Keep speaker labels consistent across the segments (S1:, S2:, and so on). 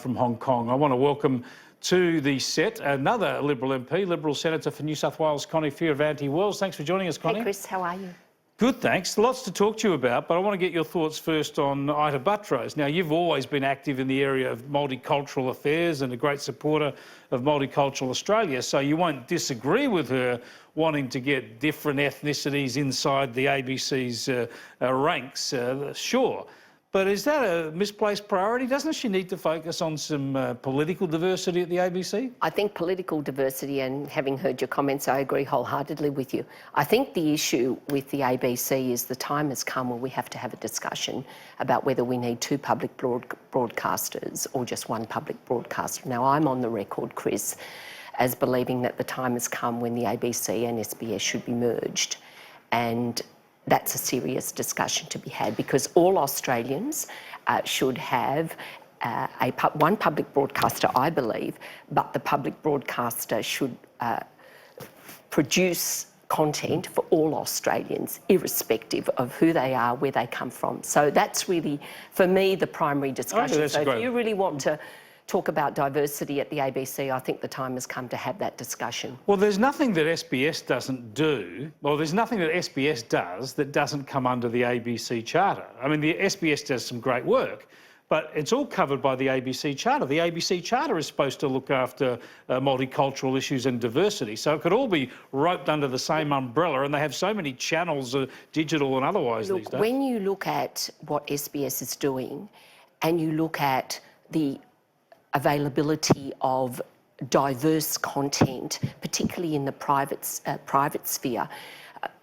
S1: From Hong Kong. I want to welcome to the set another Liberal MP, Liberal Senator for New South Wales, Connie Fierravanti-Wells. Thanks for joining us, Connie.
S2: Hey, Chris, how are you?
S1: Good, thanks. Lots to talk to you about, but I want to get your thoughts first on Ita Buttrose. Now, you've always been active in the area of multicultural affairs and a great supporter of Multicultural Australia, so you won't disagree with her wanting to get different ethnicities inside the ABC's ranks, sure. But is that a misplaced priority? Doesn't she need to focus on some political diversity at the ABC?
S2: I think political diversity, and having heard your comments, I agree wholeheartedly with you. I think the issue with the ABC is the time has come where we have to have a discussion about whether we need two public broadcasters or just one public broadcaster. Now, I'm on the record, Chris, as believing that the time has come when the ABC and SBS should be merged. And that's a serious discussion to be had, because all Australians should have one public broadcaster, I believe, but the public broadcaster should produce content for all Australians, irrespective of who they are, where they come from. So that's really, for me, the primary discussion. So if you really want to talk about diversity at the ABC, I think the time has come to have that discussion.
S1: Well, there's nothing that SBS doesn't do, well, there's nothing that SBS does that doesn't come under the ABC Charter. I mean, the SBS does some great work, but it's all covered by the ABC Charter. The ABC Charter is supposed to look after multicultural issues and diversity, so it could all be roped under the same umbrella, and they have so many channels, digital and otherwise, these days.
S2: When you look at what SBS is doing and you look at the availability of diverse content, particularly in the private sphere,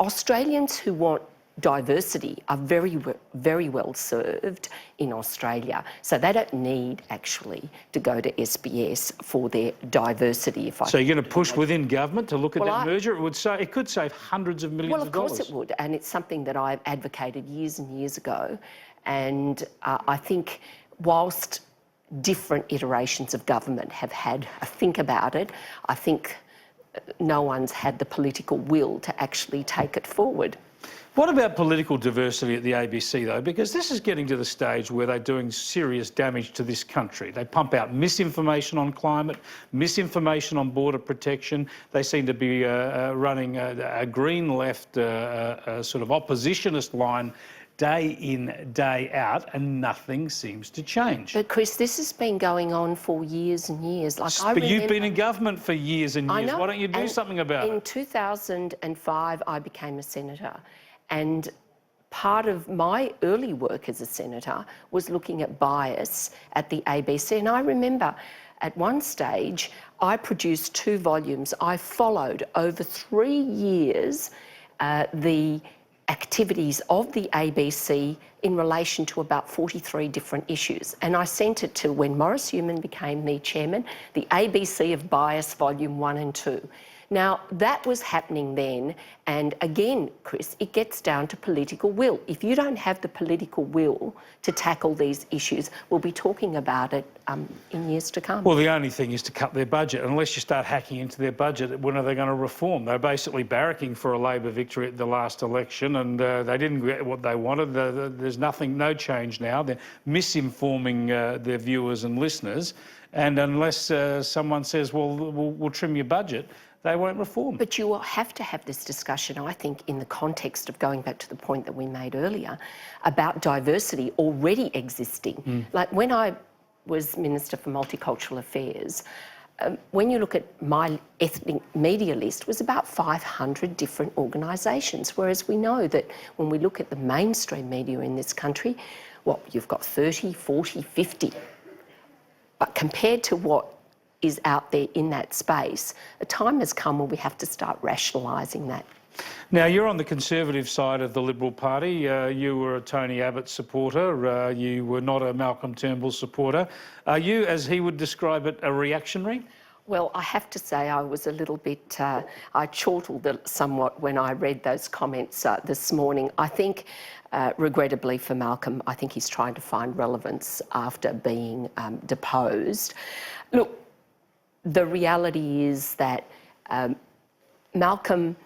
S2: Australians who want diversity are very well served in Australia. So they don't need actually to go to SBS for their diversity.
S1: So you're going to push within government to look at that merger? It could save hundreds of millions of dollars.
S2: Well, of course it would, and it's something that I've advocated years and years ago. And I think whilst different iterations of government have had a think about it, I think no one's had the political will to actually take it forward.
S1: What about political diversity at the ABC, though? Because this is getting to the stage where they're doing serious damage to this country. They pump out misinformation on climate, misinformation on border protection. They seem to be running a green left sort of oppositionist line day in, day out, and nothing seems to change.
S2: But Chris, this has been going on for years and years.
S1: But you've been in government for years and years. Why don't you do something about it?
S2: In 2005, I became a senator, and part of my early work as a senator was looking at bias at the ABC. And I remember at one stage, I produced 2 volumes. I followed over 3 years the activities of the ABC in relation to about 43 different issues. And I sent it to, when Maurice Newman became the chairman, the ABC of Bias Volume 1 and 2. Now, that was happening then, and again, Chris, it gets down to political will. If you don't have the political will to tackle these issues, we'll be talking about it in years to come.
S1: Well, the only thing is to cut their budget. Unless you start hacking into their budget, when are they going to reform? They're basically barracking for a Labor victory at the last election, and they didn't get what they wanted. There's no change now. They're misinforming their viewers and listeners, and unless someone says, well, we'll trim your budget, they won't reform.
S2: But you will have to have this discussion, I think, in the context of going back to the point that we made earlier about diversity already existing. Like when I was Minister for Multicultural Affairs, when you look at my ethnic media list, it was about 500 different organisations, whereas we know that when we look at the mainstream media in this country, well, you've got 30, 40, 50. But compared to what is out there in that space, a time has come where we have to start rationalising that.
S1: Now, you're on the Conservative side of the Liberal Party. You were a Tony Abbott supporter. You were not a Malcolm Turnbull supporter. Are you, as he would describe it, a reactionary?
S2: Well, I have to say I was a little bit, I chortled somewhat when I read those comments this morning. I think, regrettably for Malcolm, I think he's trying to find relevance after being deposed. Look, the reality is that Malcolm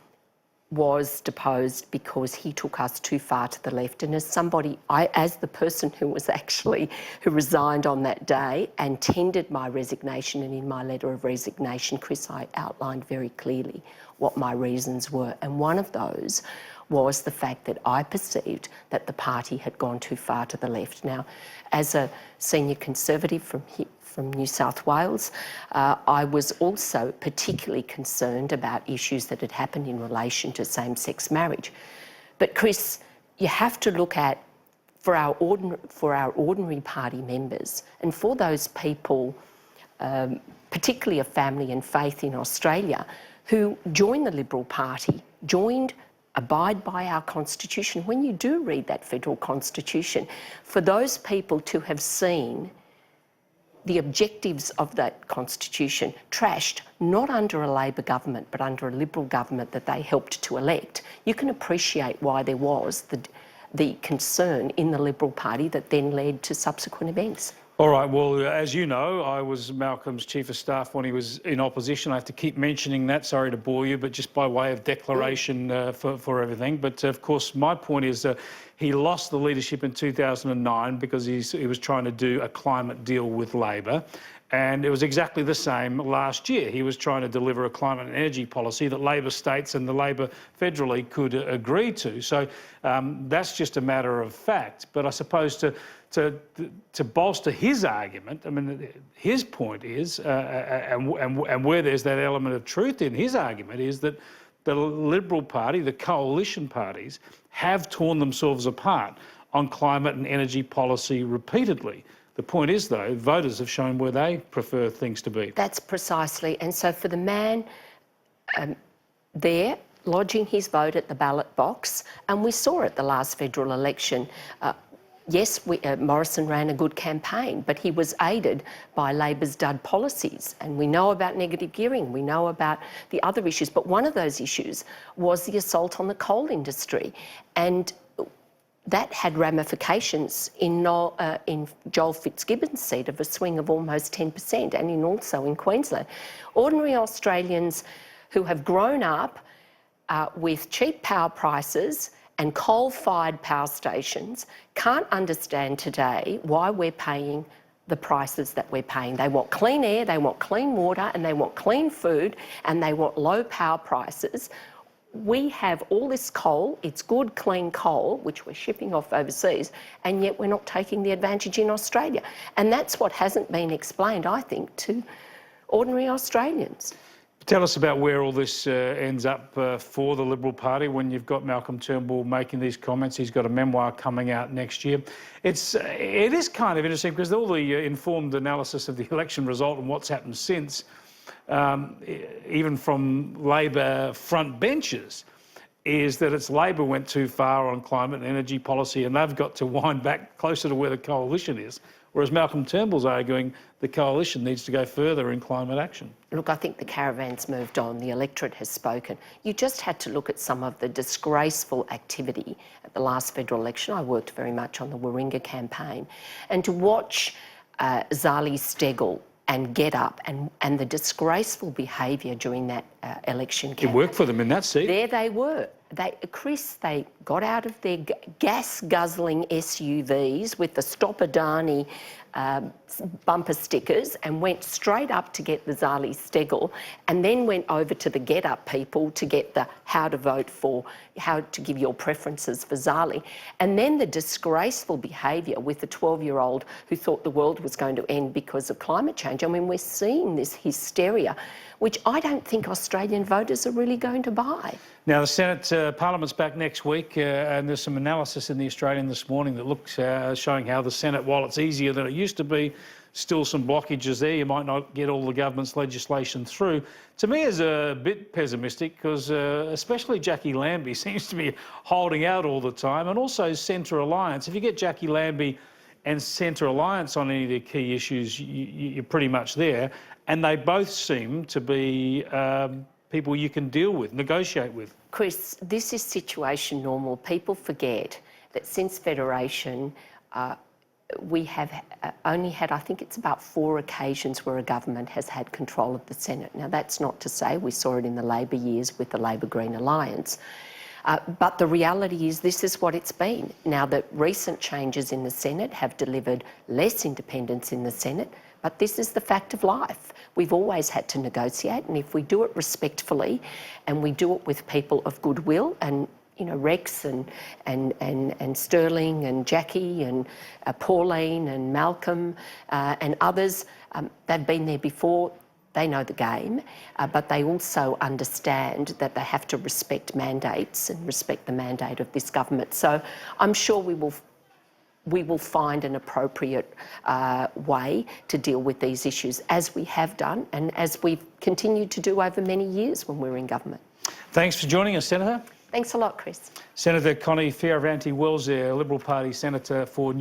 S2: was deposed because he took us too far to the left. And as somebody, as the person who resigned on that day and tendered my resignation, and in my letter of resignation, Chris, I outlined very clearly what my reasons were. And one of those was the fact that I perceived that the party had gone too far to the left. Now, as a senior Conservative from New South Wales, I was also particularly concerned about issues that had happened in relation to same-sex marriage. But Chris, you have to look at, for our ordinary party members, and for those people, particularly of family and faith in Australia, who joined the Liberal Party, abide by our Constitution. When you do read that federal Constitution, for those people to have seen the objectives of that Constitution trashed, not under a Labor government, but under a Liberal government that they helped to elect, you can appreciate why there was the concern in the Liberal Party that then led to subsequent events.
S1: All right, well, as you know, I was Malcolm's Chief of Staff when he was in opposition. I have to keep mentioning that, sorry to bore you, but just by way of declaration for everything. But of course, my point is he lost the leadership in 2009 because he was trying to do a climate deal with Labor. And it was exactly the same last year. He was trying to deliver a climate and energy policy that Labor states and the Labor federally could agree to. So that's just a matter of fact. But I suppose to bolster his argument, I mean, his point is, and where there's that element of truth in his argument, is that the Liberal Party, the coalition parties, have torn themselves apart on climate and energy policy repeatedly. The point is, though, voters have shown where they prefer things to be. That's
S2: precisely. And so for the man there lodging his vote at the ballot box, and we saw at the last federal election, yes, Morrison ran a good campaign, but he was aided by Labor's dud policies. And we know about negative gearing, we know about the other issues, but one of those issues was the assault on the coal industry. And that had ramifications in Joel Fitzgibbon's seat of a swing of almost 10%, and also in Queensland. Ordinary Australians who have grown up with cheap power prices and coal-fired power stations can't understand today why we're paying the prices that we're paying. They want clean air, they want clean water, and they want clean food, and they want low power prices. We have all this coal, it's good, clean coal, which we're shipping off overseas, and yet we're not taking the advantage in Australia. And that's what hasn't been explained, I think, to ordinary Australians.
S1: Tell us about where all this ends up for the Liberal Party when you've got Malcolm Turnbull making these comments. He's got a memoir coming out next year. It is kind of interesting because all the informed analysis of the election result and what's happened since, even from Labor front benches, is that it's Labor went too far on climate and energy policy and they've got to wind back closer to where the coalition is. Whereas Malcolm Turnbull's arguing the coalition needs to go further in climate action.
S2: Look, I think the caravan's moved on. The electorate has spoken. You just had to look at some of the disgraceful activity at the last federal election. I worked very much on the Warringah campaign. And to watch Zali Steggall and Get Up and the disgraceful behaviour during that election campaign.
S1: It worked for them in that seat.
S2: There they were. Chris, they got out of their gas-guzzling SUVs with the Stop Adani bumper stickers and went straight up to get the Zali Steggall, and then went over to the Get Up people to get the how to give your preferences for Zali. And then the disgraceful behaviour with the 12-year-old who thought the world was going to end because of climate change. I mean, we're seeing this hysteria, which I don't think Australian voters are really going to buy.
S1: Now, the Senate, Parliament's back next week, and there's some analysis in The Australian this morning that looks showing how the Senate, while it's easier than it used to be, still some blockages there. You might not get all the government's legislation through. To me, is a bit pessimistic because especially Jackie Lambie seems to be holding out all the time, and also Centre Alliance. If you get Jackie Lambie and Centre Alliance on any of the key issues, you're pretty much there. And they both seem to be people you can deal with, negotiate with.
S2: Chris, this is situation normal. People forget that since Federation, we have only had, I think it's about 4 occasions where a government has had control of the Senate. Now, that's not to say we saw it in the Labor years with the Labor-Green alliance. But the reality is this is what it's been. Now, the recent changes in the Senate have delivered less independence in the Senate, but this is the fact of life. We've always had to negotiate, and if we do it respectfully and we do it with people of goodwill, and you know, Rex and Sterling and Jackie and Pauline and Malcolm and others, they've been there before. They know the game, but they also understand that they have to respect mandates and respect the mandate of this government. So I'm sure we will find an appropriate way to deal with these issues, as we have done and as we've continued to do over many years when we were in government.
S1: Thanks for joining us, Senator.
S2: Thanks a lot, Chris.
S1: Senator Connie Fierravanti-Wells, Liberal Party Senator for